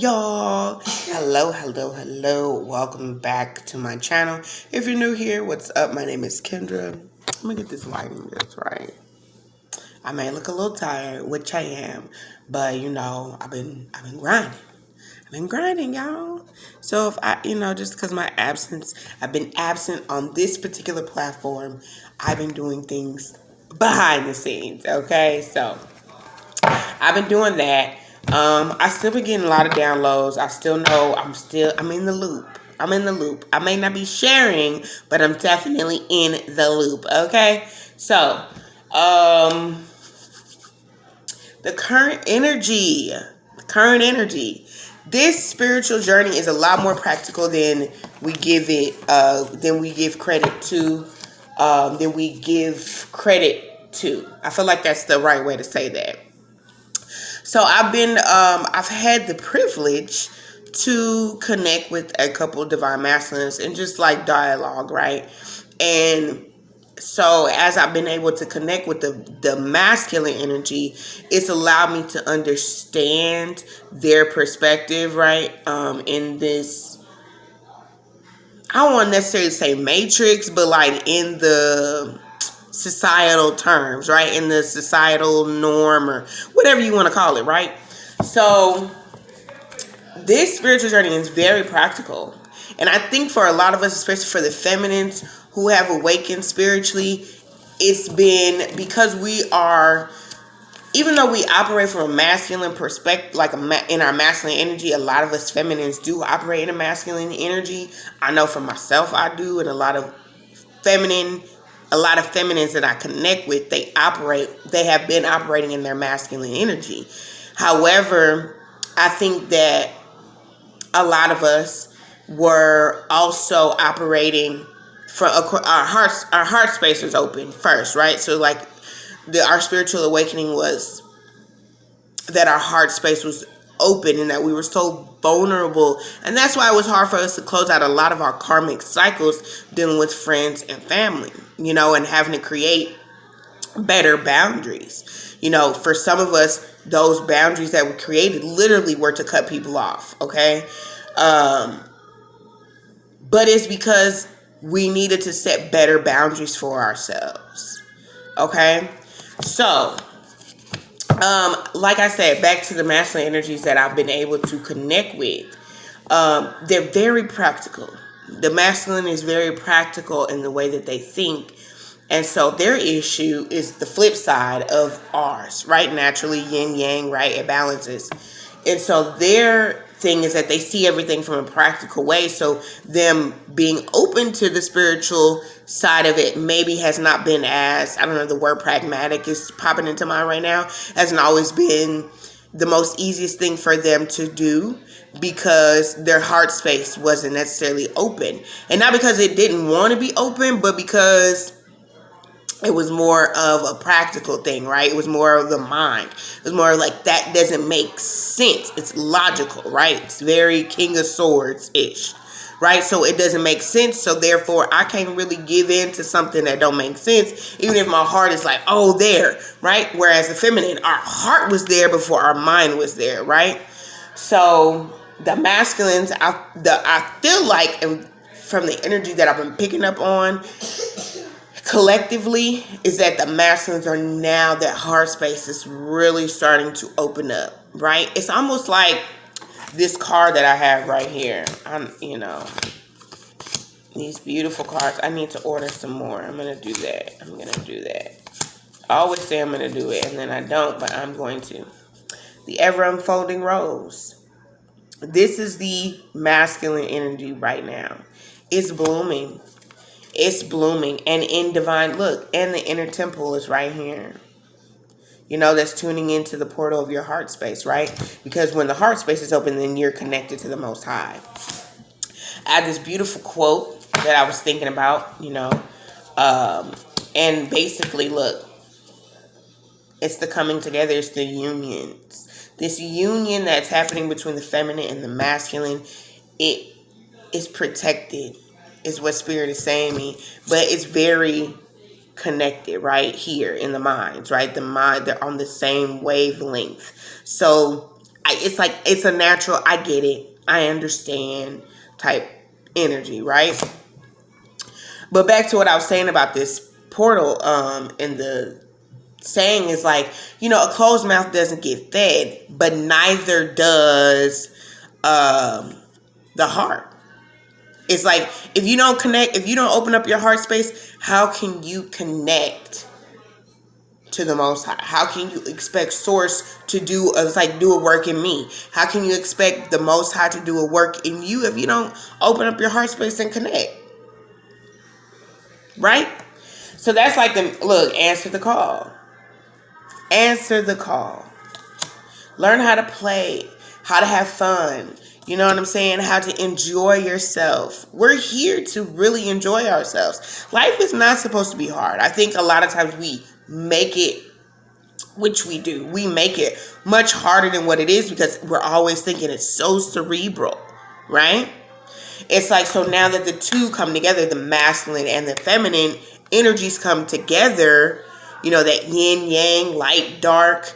y'all. Hello. Welcome back to my channel. If you're new here, what's up? My name is Kendra. I'm gonna get this lighting just right. I may look a little tired, which I am, but I've been grinding. I've been grinding, y'all. So if just because I've been absent on this particular platform, I've been doing things behind the scenes, okay? So I've been doing that. I still been getting a lot of downloads. I still know I'm in the loop. I may not be sharing, but I'm definitely in the loop. Okay. So, the current energy. This spiritual journey is a lot more practical than we give it, than we give credit to, I feel like that's the right way to say that. So I've had the privilege to connect with a couple of divine masculines and just like dialogue, right? And so as I've been able to connect with the masculine energy, it's allowed me to understand their perspective, right? In this, I don't want to necessarily say matrix, but like in the societal terms, right? In the societal norm or whatever you want to call it, right? So this spiritual journey is very practical. And I think for a lot of us, especially for the feminines who have awakened spiritually, it's been because we are, even though we operate from a masculine perspective, like in our masculine energy, a lot of us feminines do operate in a masculine energy. I know for myself I do, and a lot of feminines that I connect with, they have been operating in their masculine energy. However, I think that a lot of us were also operating from our heart space was open first, right? So like our spiritual awakening was that our heart space was open and that we were so vulnerable, and that's why it was hard for us to close out a lot of our karmic cycles dealing with friends and family, and having to create better boundaries. For some of us, those boundaries that we created literally were to cut people off, okay? But it's because we needed to set better boundaries for ourselves, okay? So like I said, back to the masculine energies that I've been able to connect with. They're very practical. The masculine is very practical in the way that they think. And so their issue is the flip side of ours, right? Naturally, yin yang, right? It balances. And so their thing is that they see everything from a practical way. So them being open to the spiritual side of it maybe has not been as, I don't know, the word pragmatic is popping into mind right now, hasn't always been the most easiest thing for them to do, because their heart space wasn't necessarily open. And not because it didn't want to be open, but because it was more of a practical thing, right? It was more of the mind. It was more like, that doesn't make sense. It's logical, right? It's very King of Swords-ish, right? So it doesn't make sense. So therefore, I can't really give in to something that don't make sense, even if my heart is like, oh, there, right? Whereas the feminine, our heart was there before our mind was there, right? So the masculines, I feel like, and from the energy that I've been picking up on collectively, is that the masculines are now, that heart space is really starting to open up, right? It's almost like this card that I have right here. These beautiful cards. I need to order some more. I'm going to do that. I always say I'm going to do it, and then I don't, but I'm going to. The ever unfolding rose. This is the masculine energy right now. It's blooming. And in divine, look, and the inner temple is right here. That's tuning into the portal of your heart space, right? Because when the heart space is open, then you're connected to the Most High. I had this beautiful quote that I was thinking about, and basically, look, it's the coming together, it's the unions. This union that's happening between the feminine and the masculine, it is protected, is what Spirit is saying to me, but it's very connected right here in the minds, right? The mind, they're on the same wavelength. So It's like, it's a natural, I get it, I understand type energy, right? But back to what I was saying about this portal, and the saying is like, a closed mouth doesn't get fed, but neither does the heart. It's like, if you don't connect, if you don't open up your heart space, how can you connect to the Most High? How can you expect Source to do a work in me? How can you expect the Most High to do a work in you if you don't open up your heart space and connect? Right? So that's like answer the call. Answer the call. Learn how to play, how to have fun. You know what I'm saying? How to enjoy yourself. We're here to really enjoy ourselves. Life is not supposed to be hard. I think a lot of times we make it, which we do, we make it much harder than what it is because we're always thinking it's so cerebral, right? It's like, so now that the two come together, the masculine and the feminine energies come together, that yin, yang, light, dark,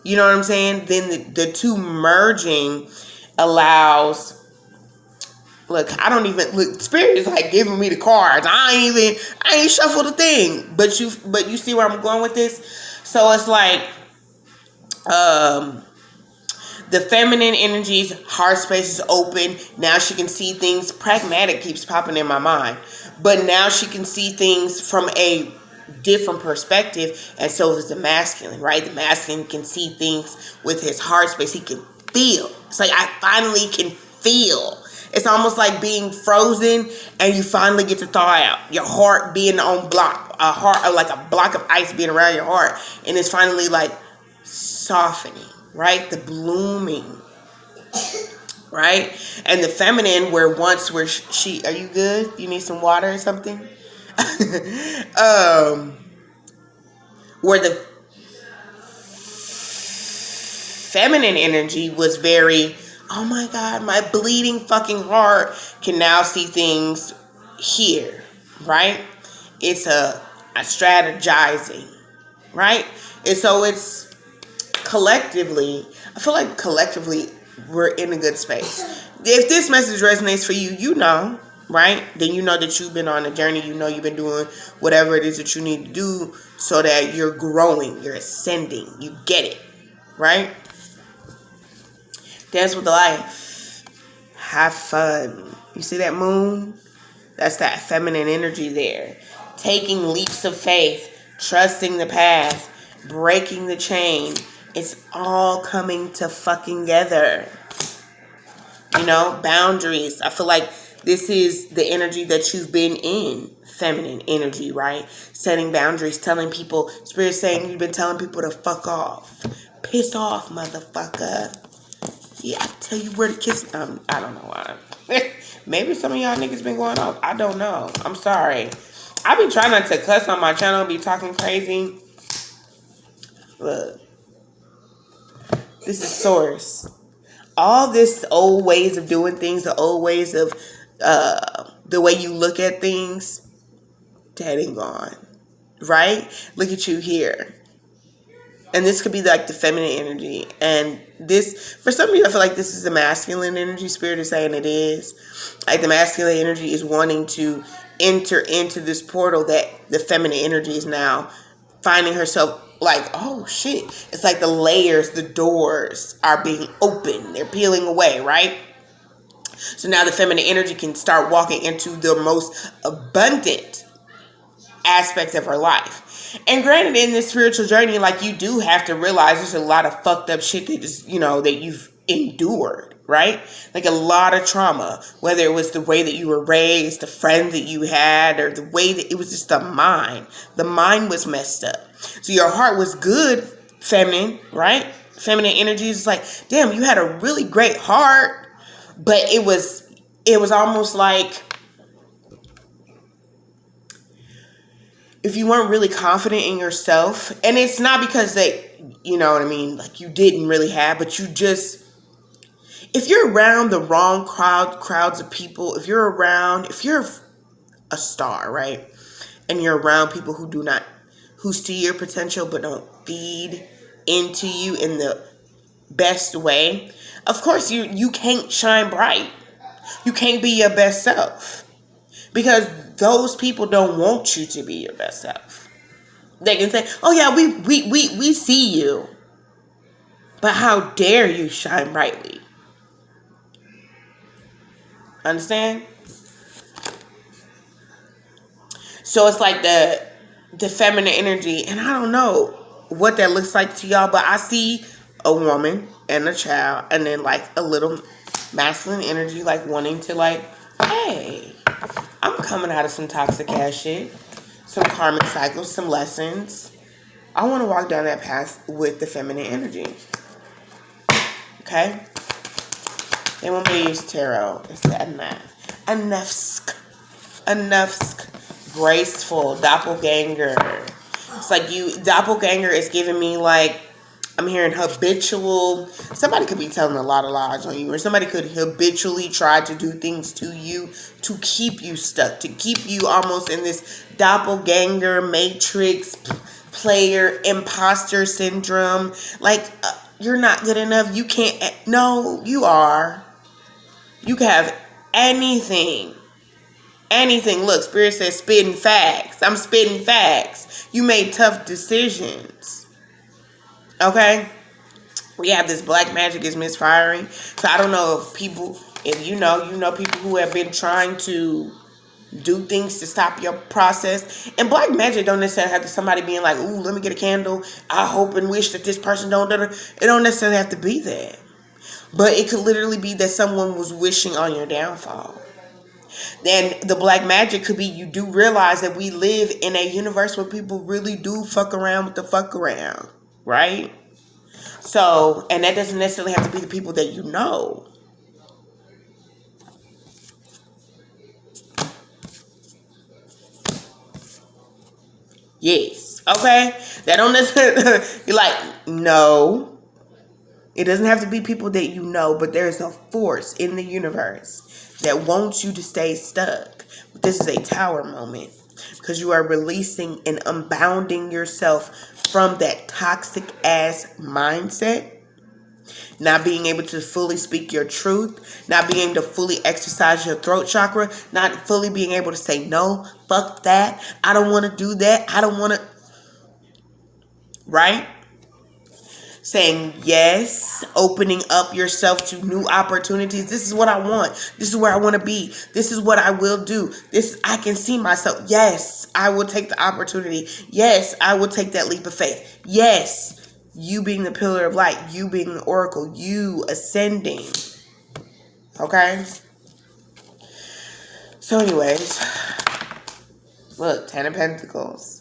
you know what I'm saying? Then the two merging allows, Spirit is like giving me the cards. I ain't shuffled a thing. But you see where I'm going with this? So it's like, the feminine energies, heart space is open. Now she can see things. Pragmatic keeps popping in my mind. But now she can see things from a different perspective. And so is the masculine, right? The masculine can see things with his heart space. He can feel. It's like, I finally can feel. It's almost like being frozen and you finally get to thaw out. Your heart being on block. Like a block of ice being around your heart. And it's finally like softening. Right? The blooming. Right? And the feminine, where she, are you good? You need some water or something? Where the feminine energy was very, oh my God, my bleeding fucking heart can now see things here. Right? It's a strategizing. Right? And so it's, collectively, I feel like collectively we're in a good space. If this message resonates for you, right? Then you know that you've been on a journey. You've been doing whatever it is that you need to do so that you're growing, you're ascending. You get it, right? Dance with life. Have fun. You see that moon? That's that feminine energy there. Taking leaps of faith, trusting the path, breaking the chain. It's all coming to fucking together. Boundaries. I feel like this is the energy that you've been in. Feminine energy, right? Setting boundaries, telling people, Spirit saying you've been telling people to fuck off. Piss off, motherfucker. Yeah, I tell you where to kiss. I don't know why. Maybe some of y'all niggas been going off. I don't know. I'm sorry. I've been trying not to cuss on my channel, be talking crazy. Look. This is Source. All this old ways of doing things, the old ways of the way you look at things, that ain't gone. Right? Look at you here. And this could be like the feminine energy. And this, for some of you, I feel like this is the masculine energy. Spirit is saying it is. Like the masculine energy is wanting to enter into this portal that the feminine energy is now finding herself like, oh shit. It's like the layers, the doors are being opened. They're peeling away, right? So now the feminine energy can start walking into the most abundant aspect of her life. And granted, in this spiritual journey, like, you do have to realize there's a lot of fucked up shit that is, that you've endured, right? Like a lot of trauma, whether it was the way that you were raised, the friend that you had, or the way that it was just the mind. The mind was messed up. So your heart was good, feminine, right? Feminine energy is like, damn, you had a really great heart, but it was almost like if you weren't really confident in yourself, and it's not because you know what I mean, like you didn't really have, but you just, if you're around the wrong crowds of people, if you're a star, right? And you're around people who see your potential but don't feed into you in the best way, of course you can't shine bright. You can't be your best self because those people don't want you to be your best self. They can say, "Oh yeah, we see you," but how dare you shine brightly? Understand? So it's like the feminine energy, and I don't know what that looks like to y'all, but I see a woman and a child, and then like a little masculine energy, like wanting to like, hey, I'm coming out of some toxic ass shit, some karmic cycles, some lessons. I want to walk down that path with the feminine energy. Okay? They want me to use tarot. It's the Enough's graceful doppelganger. It's like doppelganger is giving me like, I'm hearing habitual. Somebody could be telling a lot of lies on you, or somebody could habitually try to do things to you to keep you stuck, to keep you almost in this doppelganger matrix player imposter syndrome. Like, you're not good enough. You can't. No, you are. You can have anything. Anything. Look, Spirit says spitting facts. I'm spitting facts. You made tough decisions. Okay? We have this black magic is misfiring. So I don't know if you know people who have been trying to do things to stop your process. And black magic don't necessarily have to somebody being like, ooh, let me get a candle. I hope and wish that this person don't. It don't necessarily have to be that. But it could literally be that someone was wishing on your downfall. Then the black magic could be you do realize that we live in a universe where people really do fuck around with the fuck around, right? So, and that doesn't necessarily have to be the people that you know. Yes. Okay? That don't necessarily, you're like, no. It doesn't have to be people that you know, but there's a force in the universe that wants you to stay stuck. This is a tower moment because you are releasing and unbounding yourself from that toxic ass mindset. Not being able to fully speak your truth, not being able to fully exercise your throat chakra, not fully being able to say no, fuck that, I don't want to do that, I don't want to, right? Saying yes, opening up yourself to new opportunities. This is what I want. This is where I want to be. This is what I will do. I can see myself. Yes, I will take the opportunity. Yes, I will take that leap of faith. Yes, you being the pillar of light, you being the oracle, you ascending. Okay? So anyways, look, 10 of Pentacles.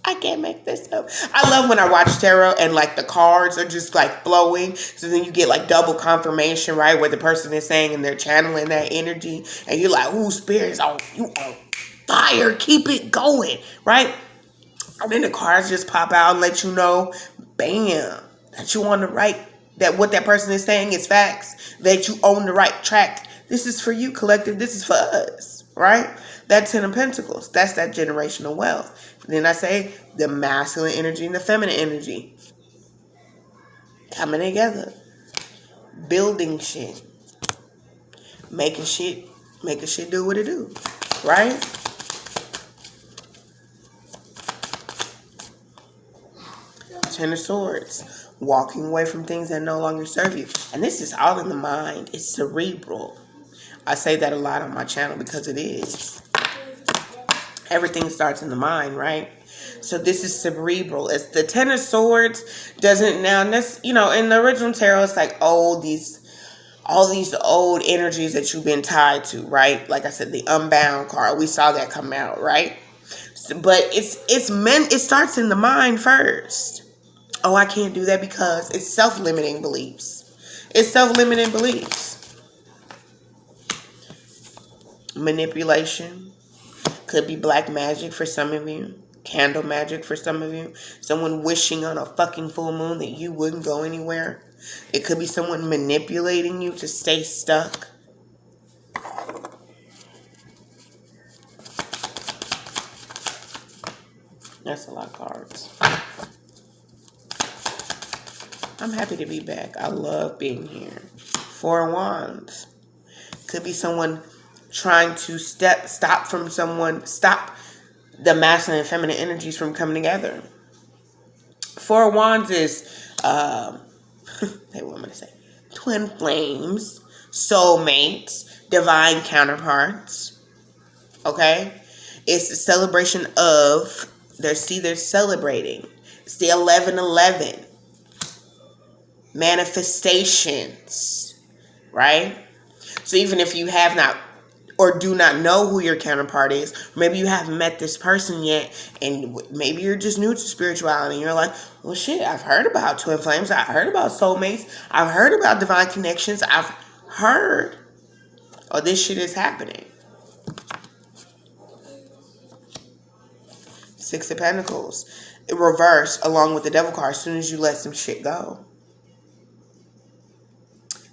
I can't make this up. I love when I watch tarot and like the cards are just like flowing. So then you get like double confirmation, right? Where the person is saying and they're channeling that energy. And you're like, ooh, spirits, you on fire. Keep it going, right? And then the cards just pop out and let you know, bam, that you on the right, that what that person is saying is facts, that you own the right track. This is for you, collective. This is for us, right? That 10 of Pentacles, that's that generational wealth. And then I say the masculine energy and the feminine energy coming together, building shit, making shit do what it do, right? Ten of Swords, walking away from things that no longer serve you. And this is all in the mind. It's cerebral. I say that a lot on my channel because it is. Everything starts in the mind, right? So this is cerebral. It's the 10 of Swords doesn't now, in the original tarot, it's like, all these old energies that you've been tied to, right? Like I said, the Unbound card, we saw that come out, right? So, but it starts in the mind first. Oh, I can't do that because it's self-limiting beliefs. It's self-limiting beliefs. Manipulation. Could be black magic for some of you. Candle magic for some of you. Someone wishing on a fucking full moon that you wouldn't go anywhere. It could be someone manipulating you to stay stuck. That's a lot of cards. I'm happy to be back. I love being here. Four of Wands. Could be someone trying to stop the masculine and feminine energies from coming together. Four of Wands is, hey, what am I gonna say? Twin flames, soulmates, divine counterparts. Okay, it's a celebration of. They're celebrating. It's the 11:11 manifestations, right? So even if you have not or do not know who your counterpart is, maybe you haven't met this person yet, and maybe you're just new to spirituality, and you're like, well, shit, I've heard about twin flames, I've heard about soulmates, I've heard about divine connections, I've heard, oh, this shit is happening. Six of Pentacles, reverse along with the Devil card as soon as you let some shit go.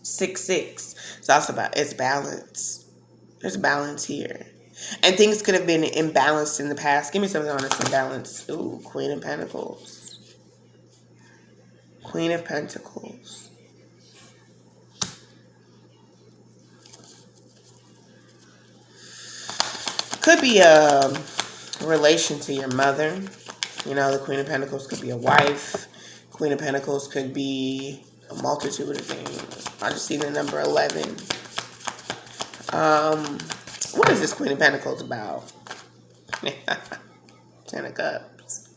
6-6. It's also it's balance. There's balance here. And things could have been imbalanced in the past. Give me something on this imbalance. Ooh, Queen of Pentacles. Queen of Pentacles. Could be a relation to your mother. You know, the Queen of Pentacles could be a wife. Queen of Pentacles could be a multitude of things. I just see the number 11. What is this Queen of Pentacles about? 10 of Cups.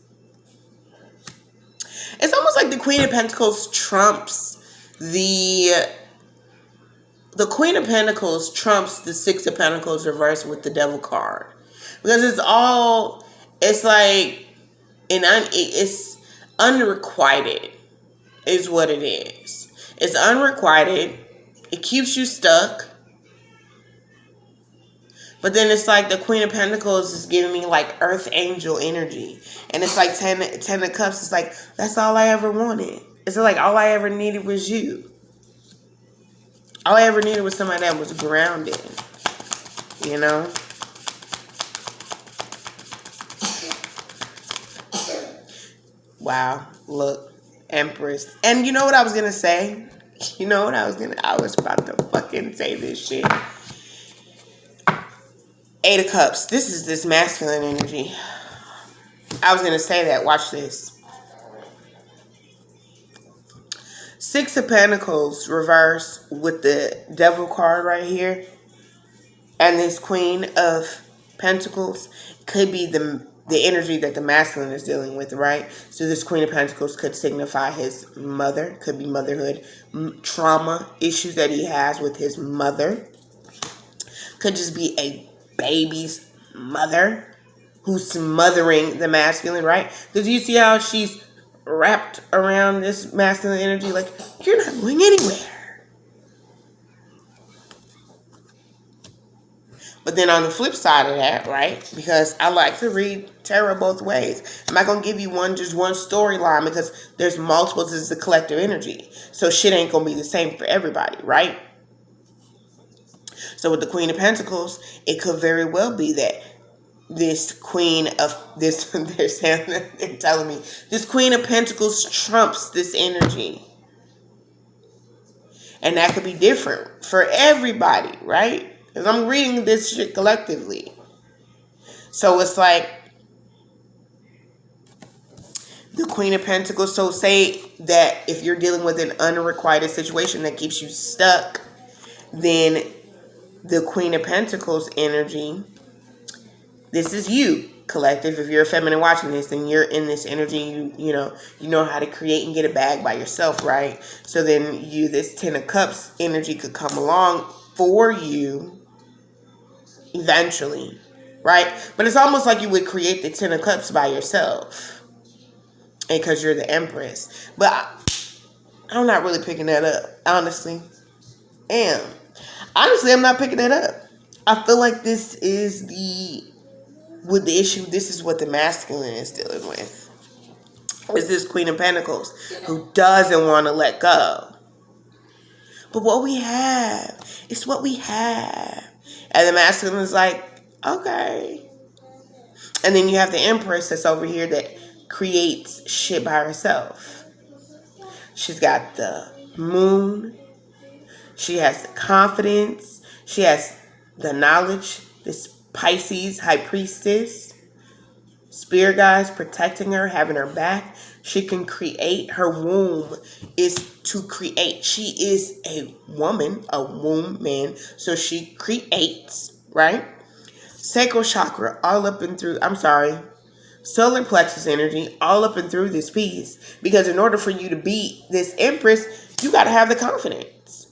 It's almost like the Queen of Pentacles trumps the Queen of Pentacles trumps the Six of Pentacles reversed with the Devil card. Because it's like, it's unrequited is what it is. It's unrequited. It keeps you stuck. But then it's like the Queen of Pentacles is giving me like Earth Angel energy. And it's like 10 of Cups. It's like, that's all I ever wanted. It's like all I ever needed was you. All I ever needed was somebody that was grounded. You know? Wow. Look. Empress. And you know what I was going to say? I was about to fucking say this shit. 8 of Cups. This is this masculine energy. I was going to say that. Watch this. 6 of Pentacles reverse with the Devil card right here. And this Queen of Pentacles could be the energy that the masculine is dealing with, right? So this Queen of Pentacles could signify his mother. Could be motherhood trauma issues that he has with his mother. Could just be a baby's mother who's smothering the masculine, right? Because you see how she's wrapped around this masculine energy, like, you're not going anywhere. But then on the flip side of that, right, because I like to read tarot both ways, I'm not going to give you just one storyline because there's multiples. This is a collective energy. So shit ain't going to be the same for everybody, right? So with the Queen of Pentacles, it could very well be that this Queen of this, they're telling me, this Queen of Pentacles trumps this energy. And that could be different for everybody, right? Because I'm reading this shit collectively. So it's like the Queen of Pentacles. So say that if you're dealing with an unrequited situation that keeps you stuck, then the Queen of Pentacles energy, this is you, collective. If you're a feminine watching this, then you're in this energy. You know how to create and get a bag by yourself, right? So then this 10 of Cups energy could come along for you eventually, right? But it's almost like you would create the 10 of Cups by yourself, and because you're the Empress. But I'm not really picking that up, honestly. Honestly, I'm not picking that up. I feel like this is the issue. This is what the masculine is dealing with. Is this Queen of Pentacles who doesn't want to let go. But what we have is what we have. And the masculine is like, okay. And then you have the Empress that's over here that creates shit by herself. She's got the moon. She has the confidence. She has the knowledge. This Pisces high priestess. Spirit guides protecting her, having her back. She can create. Her womb is to create. She is a woman, a womb man. So she creates, right? Sacral chakra, all up and through. Solar plexus energy, all up and through this piece. Because in order for you to be this empress, you got to have the confidence.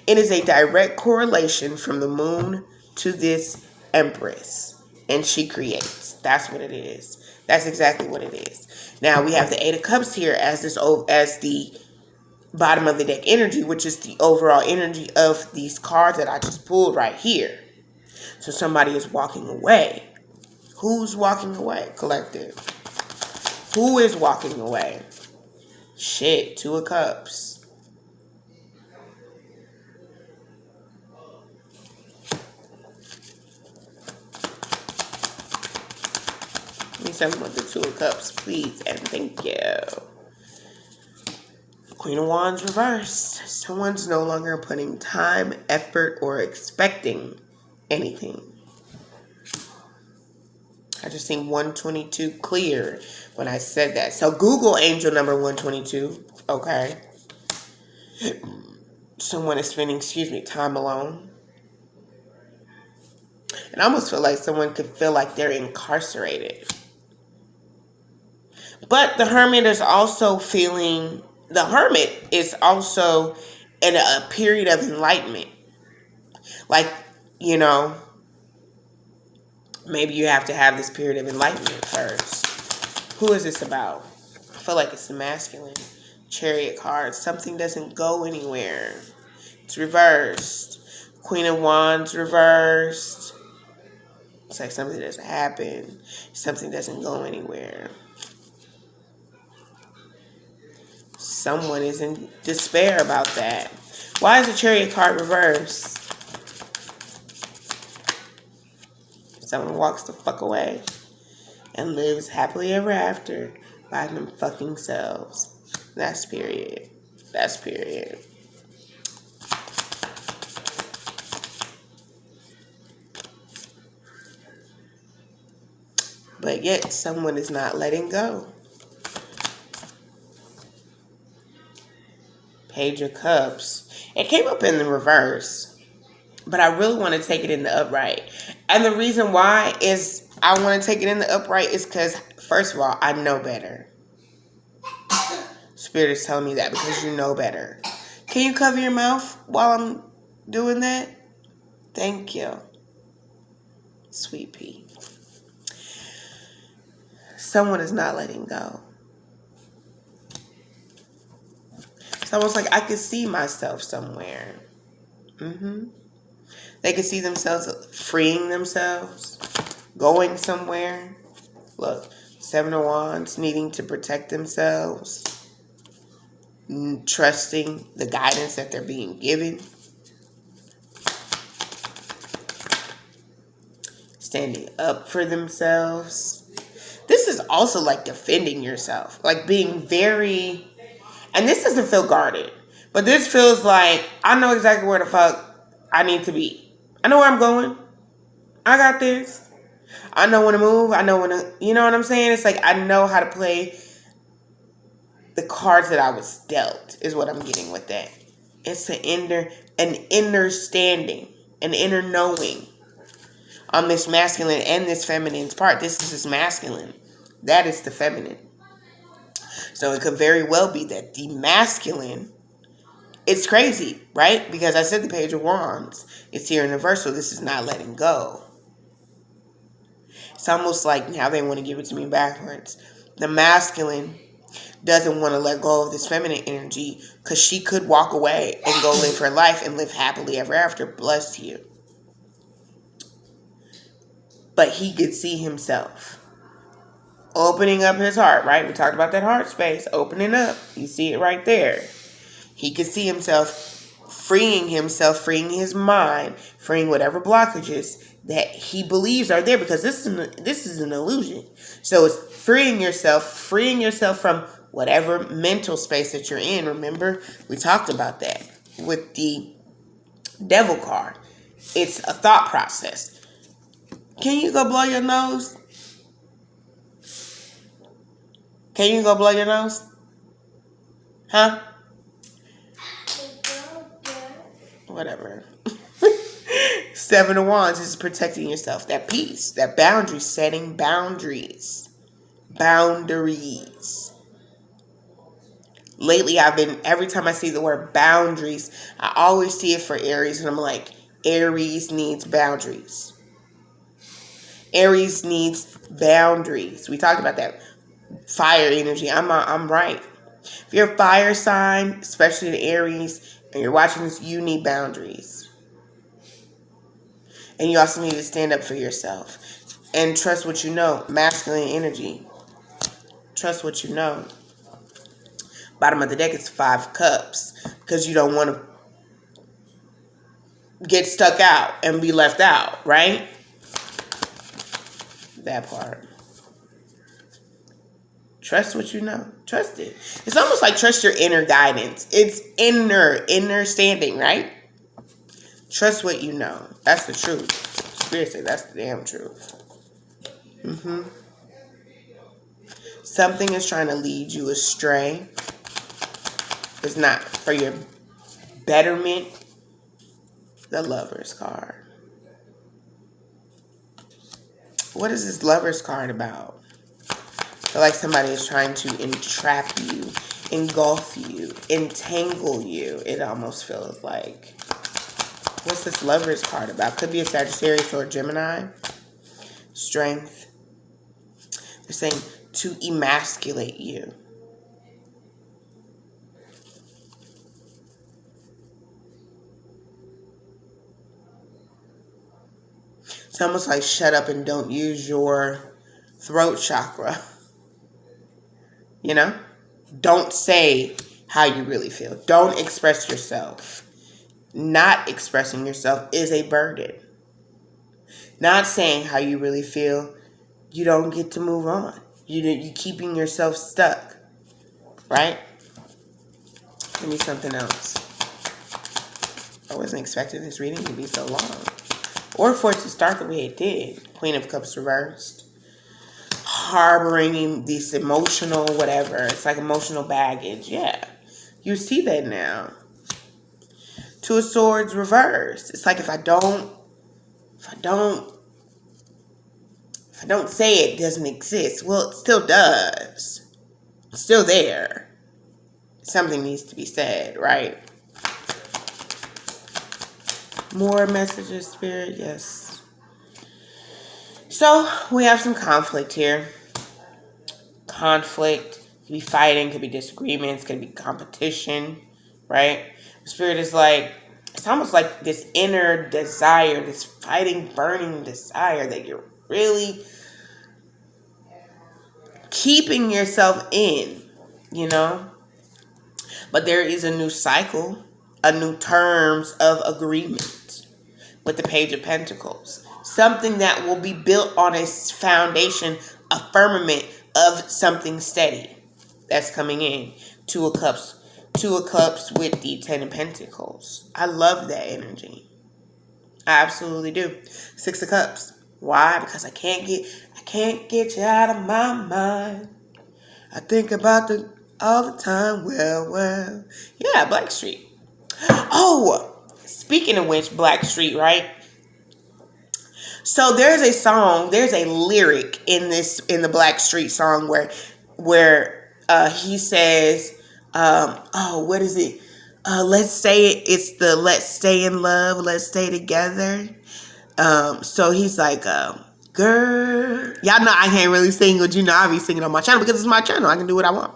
It is a direct correlation from the moon to this empress. And she creates. That's what it is. That's exactly what it is. Now we have the Eight of Cups here as the bottom of the deck energy, which is the overall energy of these cards that I just pulled right here. So somebody is walking away. Who's walking away, collective? Who is walking away? Shit, Two of Cups. Give me something with the Two of Cups, please, and thank you. Queen of Wands reversed. Someone's no longer putting time, effort, or expecting anything. I just seen 122 clear when I said that. So Google angel number 122. Okay. Someone is spending, time alone. And I almost feel like someone could feel like they're incarcerated. But the hermit is also in a period of enlightenment. Like, maybe you have to have this period of enlightenment first. Who is this about? I feel like it's the masculine. Chariot card. Something doesn't go anywhere. It's reversed. Queen of Wands reversed. It's like something doesn't happen. Something doesn't go anywhere. Someone is in despair about that. Why is the Chariot card reversed? Someone walks the fuck away and lives happily ever after by them fucking selves. That's period. That's period. But yet someone is not letting go. Page of Cups. It came up in the reverse, but I really want to take it in the upright. And the reason why is I want to take it in the upright is because, first of all, I know better. Spirit is telling me that because you know better. Can you cover your mouth while I'm doing that? Thank you. Sweet pea. Someone is not letting go. It's almost like I could see myself somewhere. They could see themselves freeing themselves, going somewhere. Look, Seven of Wands, needing to protect themselves, trusting the guidance that they're being given, standing up for themselves. This is also like defending yourself, like being very, and this doesn't feel guarded, but this feels like I know exactly where the fuck I need to be. I know where I'm going. I got this. I know when to move. I know when to, you know what I'm saying? It's like I know how to play the cards that I was dealt, is what I'm getting with that. It's an inner standing, an inner knowing on this masculine and this feminine's part. This is masculine. That is the feminine. So it could very well be that the masculine, it's crazy, right? Because I said the Page of Wands. It's here in reverse, so this is not letting go. It's almost like now they want to give it to me backwards. The masculine doesn't want to let go of this feminine energy because she could walk away and go live her life and live happily ever after. Bless you. But he could see himself opening up his heart, right? We talked about that heart space, opening up. You see it right there. He could see himself, freeing his mind, freeing whatever blockages that he believes are there, because this is an illusion. So it's freeing yourself from whatever mental space that you're in. Remember, we talked about that with the devil card. It's a thought process. Can you go blow your nose? Can you go blow your nose? Huh? Whatever. Seven of Wands is protecting yourself. That peace, that boundary, setting boundaries. Boundaries. Lately, every time I see the word boundaries, I always see it for Aries, and I'm like, Aries needs boundaries. Aries needs boundaries. We talked about that. Fire energy. I'm right. If you're a fire sign, especially the Aries, and you're watching this, you need boundaries. And you also need to stand up for yourself. And trust what you know. Masculine energy. Trust what you know. Bottom of the deck is 5 of Cups. Because you don't want to get stuck out and be left out, right? That part. Trust what you know. Trust it. It's almost like trust your inner guidance. It's inner standing, right? Trust what you know. That's the truth. Spirit said that's the damn truth. Something is trying to lead you astray. It's not for your betterment. The Lover's card. What is this Lover's card about? I feel like somebody is trying to entrap you, engulf you, entangle you. It almost feels like. What's this Lover's card about? Could be a Sagittarius or a Gemini. Strength. They're saying to emasculate you. It's almost like shut up and don't use your throat chakra. You know? Don't say how you really feel. Don't express yourself. Not expressing yourself is a burden. Not saying how you really feel, you don't get to move on. You're keeping yourself stuck. Right? Give me something else. I wasn't expecting this reading to be so long. Or for it to start the way it did. Queen of Cups reversed. Harboring this emotional whatever. It's like emotional baggage. Yeah. You see that now. Two of Swords reversed. It's like if I don't say it doesn't exist. Well, it still does. It's still there. Something needs to be said, right? More messages, Spirit, yes. So, we have some conflict here. Conflict. Could be fighting, could be disagreements, could be competition, right? Spirit is like, it's almost like this inner desire, this fighting, burning desire that you're really keeping yourself in, you know? But there is a new cycle, a new terms of agreement with the Page of Pentacles. Something that will be built on a foundation, a firmament of something steady that's coming in. Two of Cups with the Ten of Pentacles. I love that energy. I absolutely do. Six of Cups. Why? Because I can't get you out of my mind. I think about all the time. Well. Yeah, Blackstreet. Oh, speaking of which, Blackstreet, right? So there's a lyric in the Blackstreet song where he says, what is it? Let's stay in love, let's stay together. So he's like, girl, y'all know I can't really sing, but you know I'll be singing on my channel because it's my channel. I can do what I want.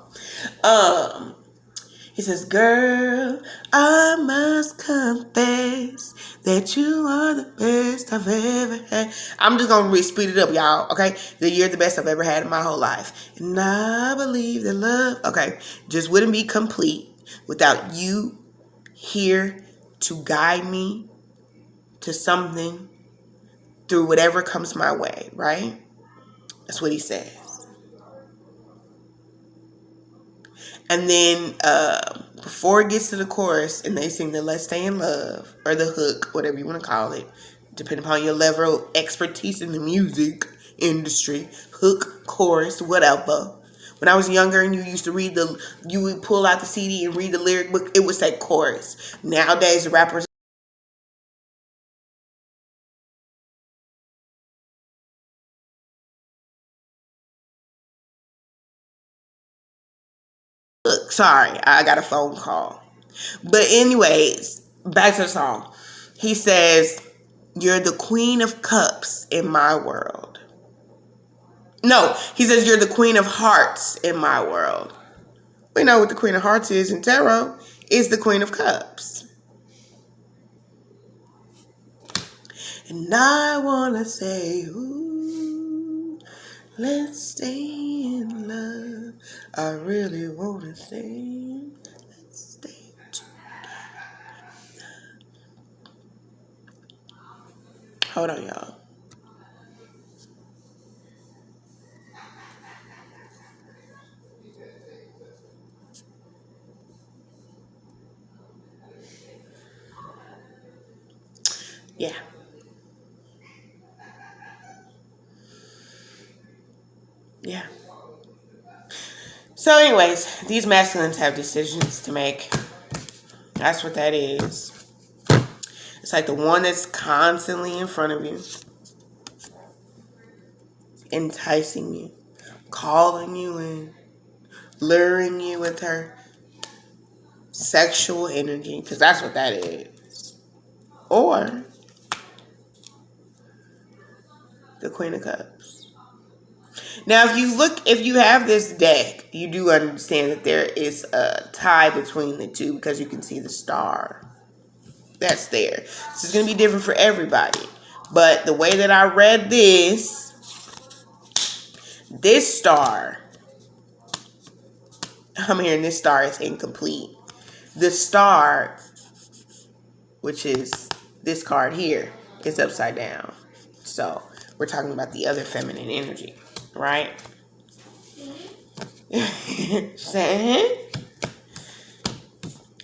He says, girl, I must confess that you are the best I've ever had. I'm just going to speed it up, y'all, okay? That you're the best I've ever had in my whole life. And I believe that love, okay, just wouldn't be complete without you here to guide me to something through whatever comes my way, right? That's what he says. And then before it gets to the chorus and they sing the Let's Stay in Love, or the hook, whatever you want to call it, depending upon your level of expertise in the music industry, hook, chorus, whatever. When I was younger and you would pull out the CD and read the lyric book, it would say chorus. Nowadays, the rappers look, sorry, I got a phone call. But anyways, back to the song. He says, "You're the queen of cups in my world." No, he says, "You're the queen of hearts in my world." We know what the queen of hearts is in tarot. Is the queen of cups. And I want to say, ooh, let's stay in love. I really want to stay. Let's stay. Hold on, y'all. Yeah. Yeah. So, anyways, these masculines have decisions to make. That's what that is. It's like the one that's constantly in front of you, enticing you, calling you in, luring you with her sexual energy, because that's what that is. Or the Queen of Cups. Now, if you have this deck, you do understand that there is a tie between the two because you can see the star that's there. So it's going to be different for everybody. But the way that I read this star, I'm hearing this star is incomplete. The star, which is this card here, is upside down. So we're talking about the other feminine energy, right?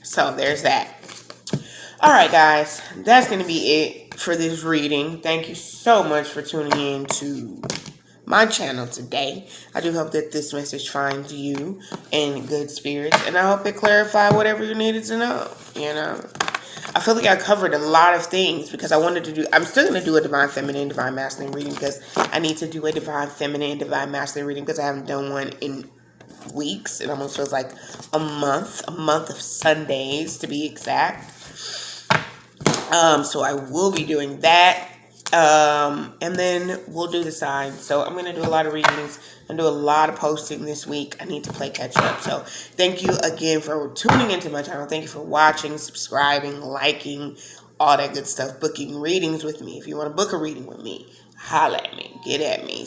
So there's that. All right, guys, that's going to be it for this reading. Thank you so much for tuning in to my channel today. I do hope that this message finds you in good spirits, and I hope it clarified whatever you needed to know, I feel like I covered a lot of things because I'm still going to do a Divine Feminine, Divine Masculine reading because I need to do a Divine Feminine, Divine Masculine reading because I haven't done one in weeks. It almost feels like a month of Sundays to be exact. So I will be doing that. And then we'll do the signs. So I'm going to do a lot of readings and do a lot of posting this week. I need to play catch up. So thank you again for tuning into my channel. Thank you for watching, subscribing, liking, all that good stuff, booking readings with me. If you want to book a reading with me, holla at me, get at me.